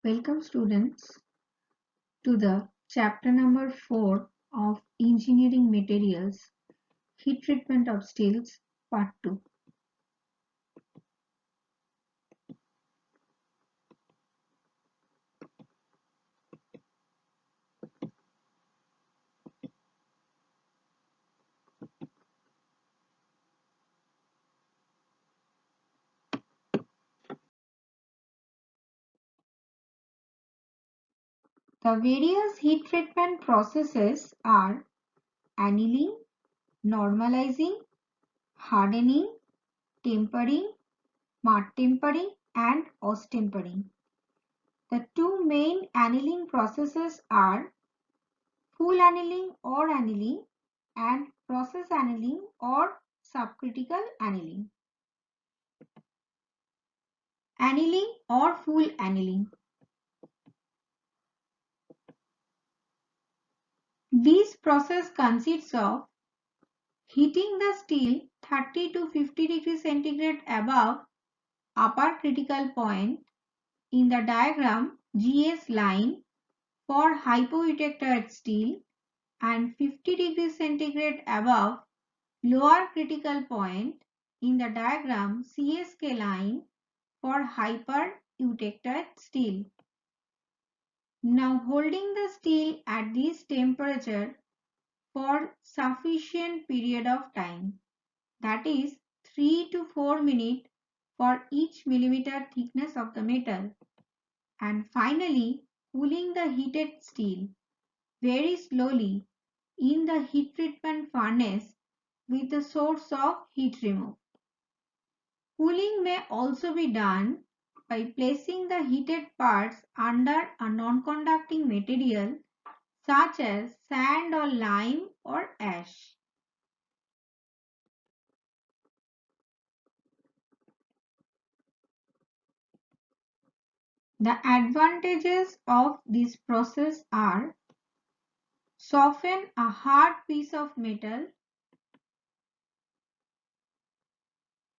Welcome students to the chapter number 4 of Engineering Materials, Heat Treatment of Steels, Part 2. The various heat treatment processes are annealing, normalizing, hardening, tempering, mud tempering, and ostempering. The two main annealing processes are full annealing or annealing and process annealing or subcritical annealing. Annealing or full annealing. This process consists of heating the steel 30 to 50 degrees centigrade above upper critical point in the diagram GS line for hypoeutectoid steel and 50 degrees centigrade above lower critical point in the diagram CSK line for hypereutectoid steel. Now holding the steel at this temperature for sufficient period of time, that is 3 to 4 minutes for each millimeter thickness of the metal, and finally cooling the heated steel very slowly in the heat treatment furnace with the source of heat remove. Cooling may also be done by placing the heated parts under a non-conducting material such as sand or lime or ash. The advantages of this process are: soften a hard piece of metal,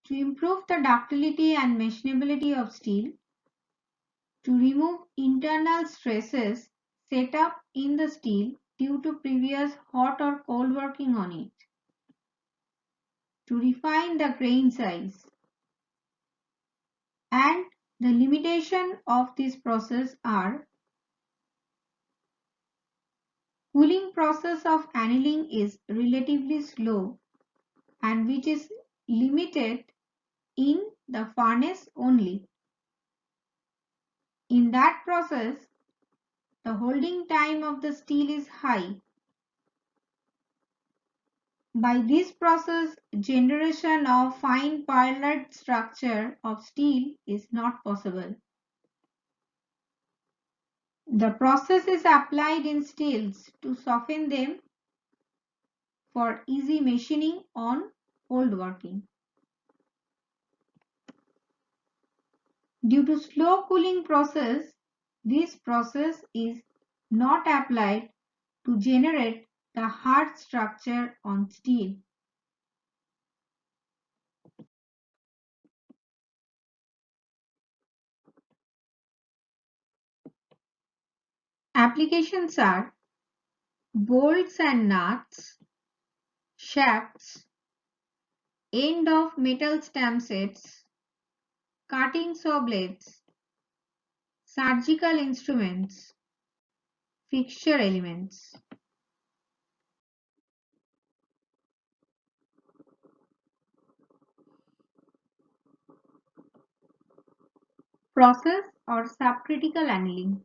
to improve the ductility and machinability of steel, to remove internal stresses set up in the steel due to previous hot or cold working on it, to refine the grain size, and the limitation of this process are: cooling process of annealing is relatively slow and which is limited in the furnace only. In that process, the holding time of the steel is high. By this process, generation of fine perlite structure of steel is not possible. The process is applied in steels to soften them for easy machining on cold working. Due to slow cooling process, this process is not applied to generate the hard structure on steel. Applications are bolts and nuts, shafts, end of metal stamp sets, cutting saw blades, surgical instruments, fixture elements. Process or subcritical annealing.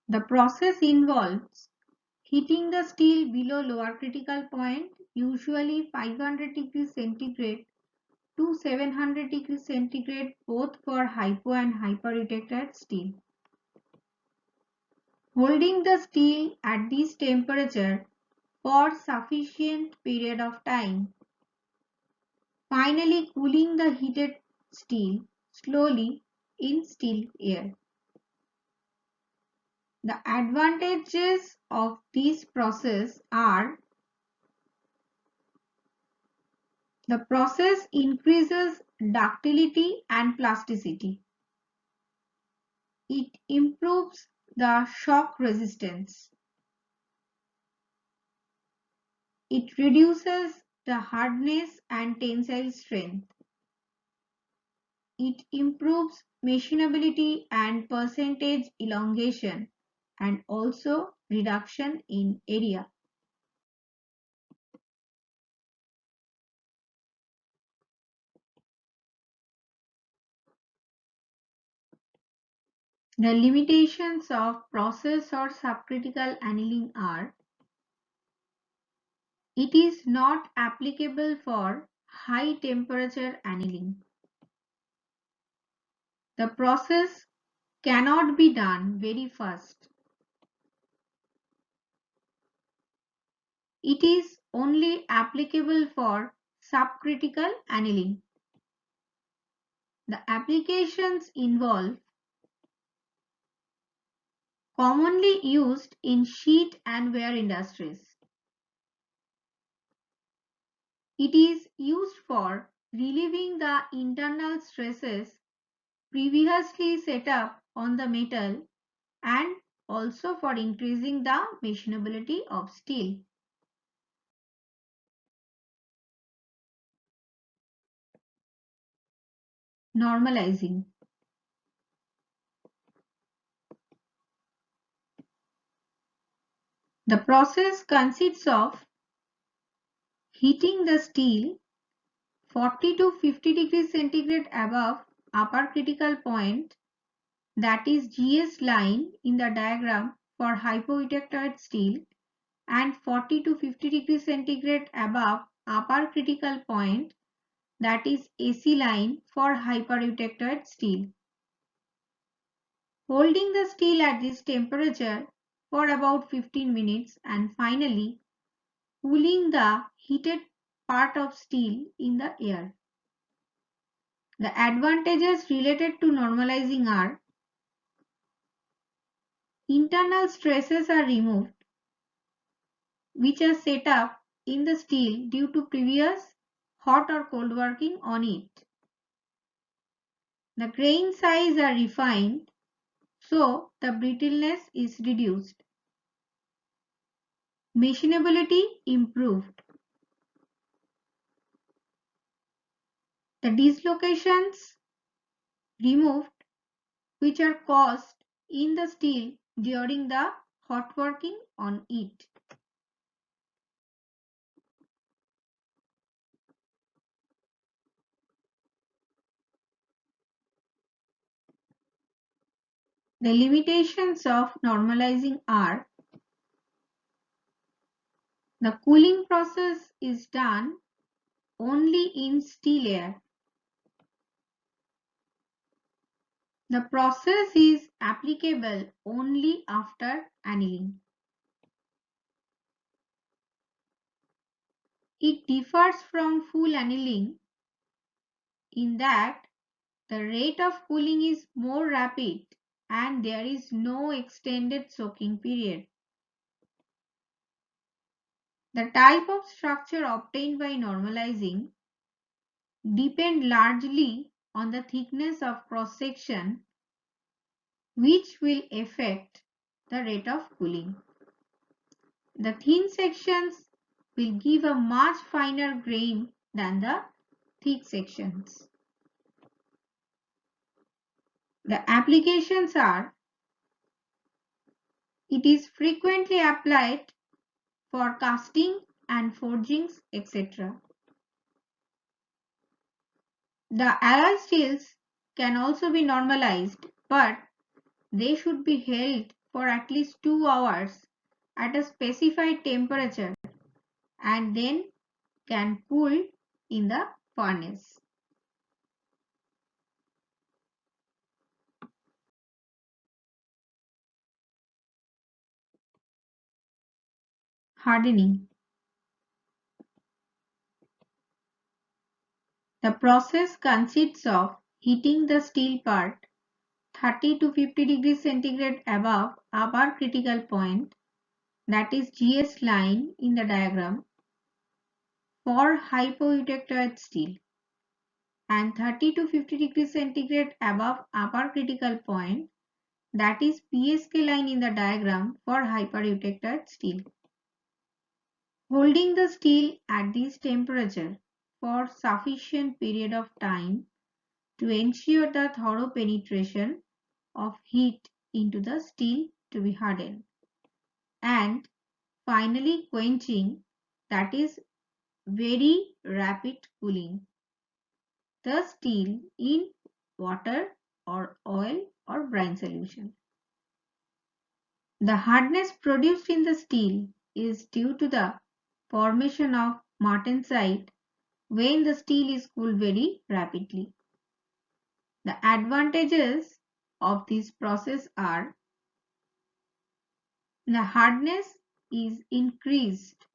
The process involves heating the steel below lower critical point, usually 500 degrees centigrade to 700 degrees centigrade, both for hypo and hypereutectoid steel. Holding the steel at this temperature for sufficient period of time. Finally cooling the heated steel slowly in still air. The advantages of this process are: the process increases ductility and plasticity. It improves the shock resistance. It reduces the hardness and tensile strength. It improves machinability and percentage elongation and also reduction in area. The limitations of process or subcritical annealing are: it is not applicable for high temperature annealing. The process cannot be done very fast. It is only applicable for subcritical annealing. The applications involve commonly used in sheet and wear industries. It is used for relieving the internal stresses previously set up on the metal and also for increasing the machinability of steel. Normalizing. The process consists of heating the steel 40 to 50 degrees centigrade above upper critical point, that is GS line in the diagram for hypoeutectoid steel, and 40 to 50 degrees centigrade above upper critical point, that is AC line for hypereutectoid steel. Holding the steel at this temperature for about 15 minutes and finally cooling the heated part of steel in the air. The advantages related to normalizing are: internal stresses are removed which are set up in the steel due to previous hot or cold working on it. The grain size are refined, so the brittleness is reduced. Machinability improved. The dislocations removed which are caused in the steel during the hot working on it. The limitations of normalizing are: the cooling process is done only in steel air. The process is applicable only after annealing. It differs from full annealing in that the rate of cooling is more rapid and there is no extended soaking period. The type of structure obtained by normalizing depend largely on the thickness of cross section, which will affect the rate of cooling. The thin sections will give a much finer grain than the thick sections. The applications are: it is frequently applied for casting and forgings, etc. The alloy steels can also be normalized, but they should be held for at least 2 hours at a specified temperature and then can cool in the furnace. Hardening. The process consists of heating the steel part 30 to 50 degrees centigrade above upper critical point, that is GS line in the diagram, for hypoeutectoid steel, and 30 to 50 degrees centigrade above upper critical point, that is PSK line in the diagram for hypereutected steel. Holding the steel at this temperature for sufficient period of time to ensure the thorough penetration of heat into the steel to be hardened, and finally quenching, that is very rapid cooling the steel in water or oil or brine solution. The hardness produced in the steel is due to the formation of martensite when the steel is cooled very rapidly. The advantages of this process are: the hardness is increased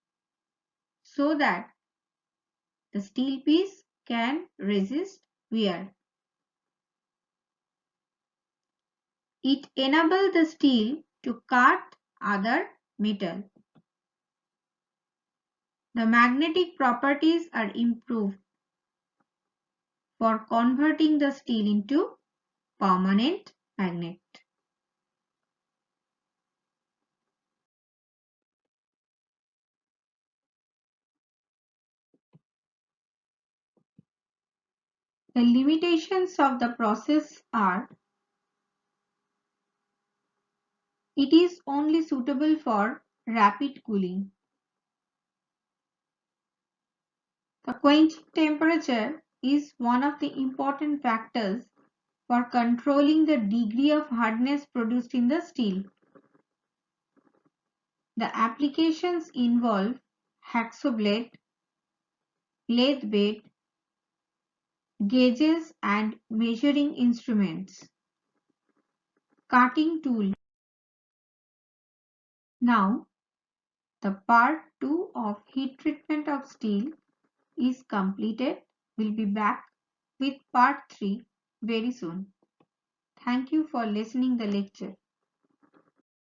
so that the steel piece can resist wear. It enables the steel to cut other metal. The magnetic properties are improved for converting the steel into permanent magnet. The limitations of the process are: it is only suitable for rapid cooling. The quenching temperature is one of the important factors for controlling the degree of hardness produced in the steel. The applications involve hacksaw blade, lathe bed, gauges and measuring instruments, cutting tool. Now, the part 2 of heat treatment of steel is completed. We'll be back with part 3 very soon. Thank you for listening the lecture.